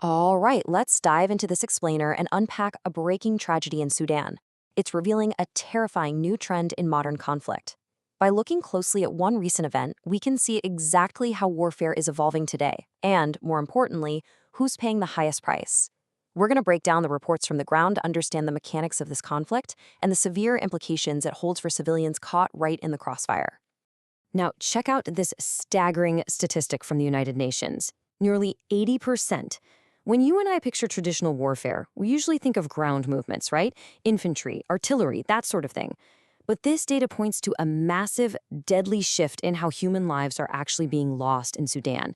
All right, let's dive into this explainer and unpack a breaking tragedy in Sudan. It's revealing a terrifying new trend in modern conflict. By looking closely at one recent event, we can see exactly how warfare is evolving today, and, more importantly, who's paying the highest price. We're going to break down the reports from the ground to understand the mechanics of this conflict and the severe implications it holds for civilians caught right in the crossfire. Now, check out this staggering statistic from the United Nations. Nearly 80%. When you and I picture traditional warfare, we usually think of ground movements, right? Infantry, artillery, that sort of thing. But this data points to a massive, deadly shift in how human lives are actually being lost in Sudan.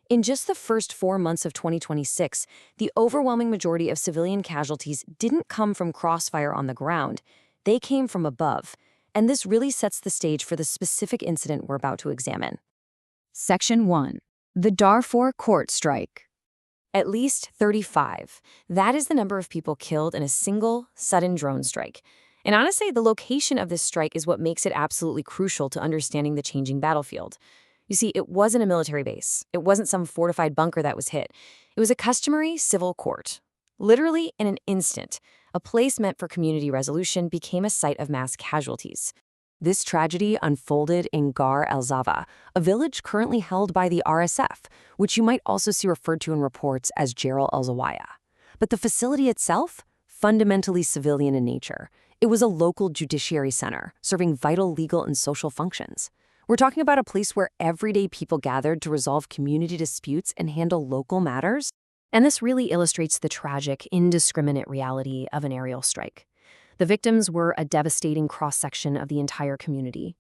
In just the first 4 months of 2026, the overwhelming majority of civilian casualties didn't come from crossfire on the ground. They came from above. And this really sets the stage for the specific incident we're about to examine. Section 1. The Darfur Court Strike. At least 35. That is the number of people killed in a single, sudden drone strike. And honestly, the location of this strike is what makes it absolutely crucial to understanding the changing battlefield. You see, it wasn't a military base. It wasn't some fortified bunker that was hit. It was a customary civil court. Literally, in an instant, a place meant for community resolution became a site of mass casualties. This tragedy unfolded in Gar el-Zava, a village currently held by the RSF, which you might also see referred to in reports as Jeral el-Zawaya. But the facility itself, fundamentally civilian in nature. It was a local judiciary center, serving vital legal and social functions. We're talking about a place where everyday people gathered to resolve community disputes and handle local matters. And this really illustrates the tragic, indiscriminate reality of an aerial strike. The victims were a devastating cross-section of the entire community.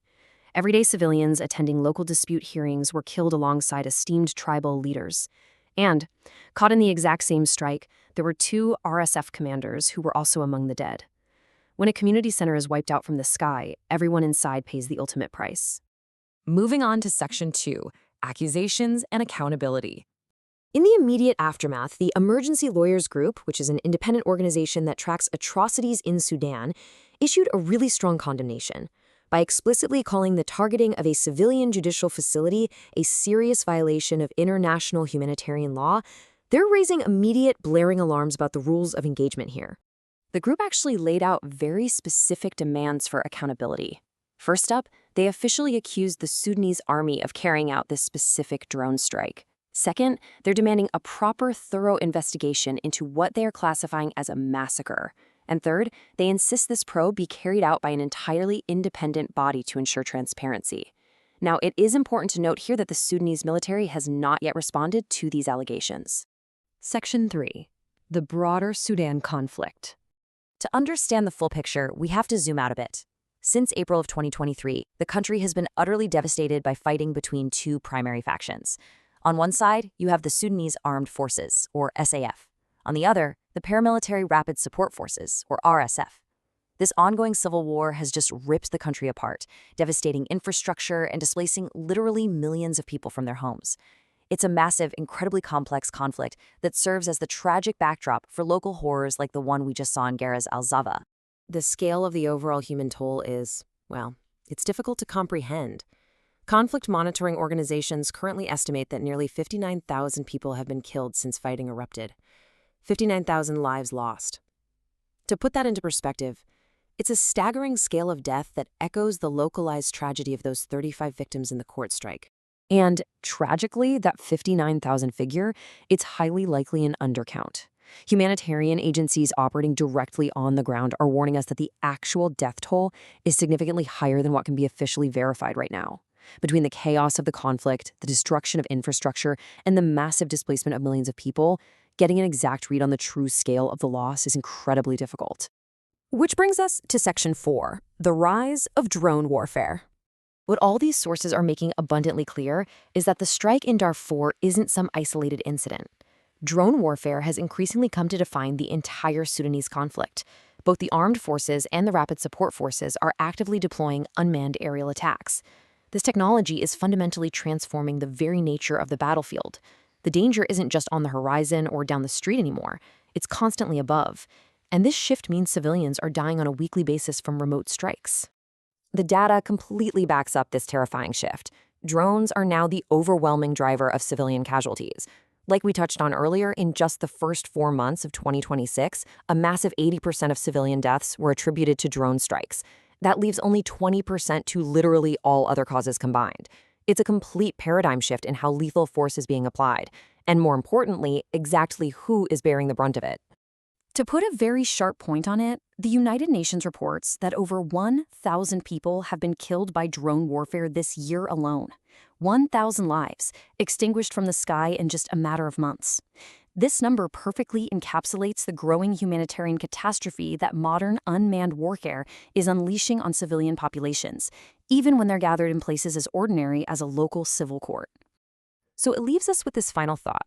Everyday civilians attending local dispute hearings were killed alongside esteemed tribal leaders. And, caught in the exact same strike, there were 2 RSF commanders who were also among the dead. When a community center is wiped out from the sky, everyone inside pays the ultimate price. Moving on to Section 2, Accusations and Accountability. In the immediate aftermath, the Emergency Lawyers Group, which is an independent organization that tracks atrocities in Sudan, issued a really strong condemnation by explicitly calling the targeting of a civilian judicial facility a serious violation of international humanitarian law. They're raising immediate, blaring alarms about the rules of engagement here. The group actually laid out very specific demands for accountability. First up, they officially accused the Sudanese army of carrying out this specific drone strike. Second, they're demanding a proper, thorough investigation into what they are classifying as a massacre. And third, they insist this probe be carried out by an entirely independent body to ensure transparency. Now, it is important to note here that the Sudanese military has not yet responded to these allegations. Section 3. The broader Sudan conflict. To understand the full picture, we have to zoom out a bit. Since April of 2023, the country has been utterly devastated by fighting between 2 primary factions. On one side, you have the Sudanese Armed Forces, or SAF. On the other, the Paramilitary Rapid Support Forces, or RSF. This ongoing civil war has just ripped the country apart, devastating infrastructure and displacing literally millions of people from their homes. It's a massive, incredibly complex conflict that serves as the tragic backdrop for local horrors like the one we just saw in Garaz al-Zava. The scale of the overall human toll is, well, it's difficult to comprehend. Conflict monitoring organizations currently estimate that nearly 59,000 people have been killed since fighting erupted. 59,000 lives lost. To put that into perspective, it's a staggering scale of death that echoes the localized tragedy of those 35 victims in the court strike. And tragically, that 59,000 figure, it's highly likely an undercount. Humanitarian agencies operating directly on the ground are warning us that the actual death toll is significantly higher than what can be officially verified right now. Between the chaos of the conflict, the destruction of infrastructure, and the massive displacement of millions of people, getting an exact read on the true scale of the loss is incredibly difficult. Which brings us to Section 4, the rise of drone warfare. What all these sources are making abundantly clear is that the strike in Darfur isn't some isolated incident. Drone warfare has increasingly come to define the entire Sudanese conflict. Both the armed forces and the rapid support forces are actively deploying unmanned aerial attacks. This technology is fundamentally transforming the very nature of the battlefield. The danger isn't just on the horizon or down the street anymore. It's constantly above. And this shift means civilians are dying on a weekly basis from remote strikes. The data completely backs up this terrifying shift. Drones are now the overwhelming driver of civilian casualties. Like we touched on earlier, in just the first 4 months of 2026, a massive 80% of civilian deaths were attributed to drone strikes. That leaves only 20% to literally all other causes combined. It's a complete paradigm shift in how lethal force is being applied, and more importantly, exactly who is bearing the brunt of it. To put a very sharp point on it, the United Nations reports that over 1,000 people have been killed by drone warfare this year alone. 1,000 lives, extinguished from the sky in just a matter of months. This number perfectly encapsulates the growing humanitarian catastrophe that modern unmanned warfare is unleashing on civilian populations, even when they're gathered in places as ordinary as a local civil court. So it leaves us with this final thought.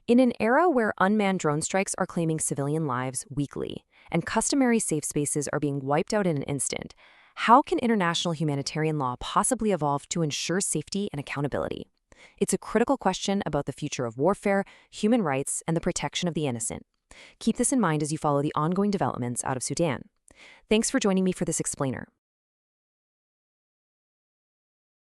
In an era where unmanned drone strikes are claiming civilian lives weekly and customary safe spaces are being wiped out in an instant, how can international humanitarian law possibly evolve to ensure safety and accountability? It's a critical question about the future of warfare, human rights, and the protection of the innocent. Keep this in mind as you follow the ongoing developments out of Sudan. Thanks for joining me for this explainer.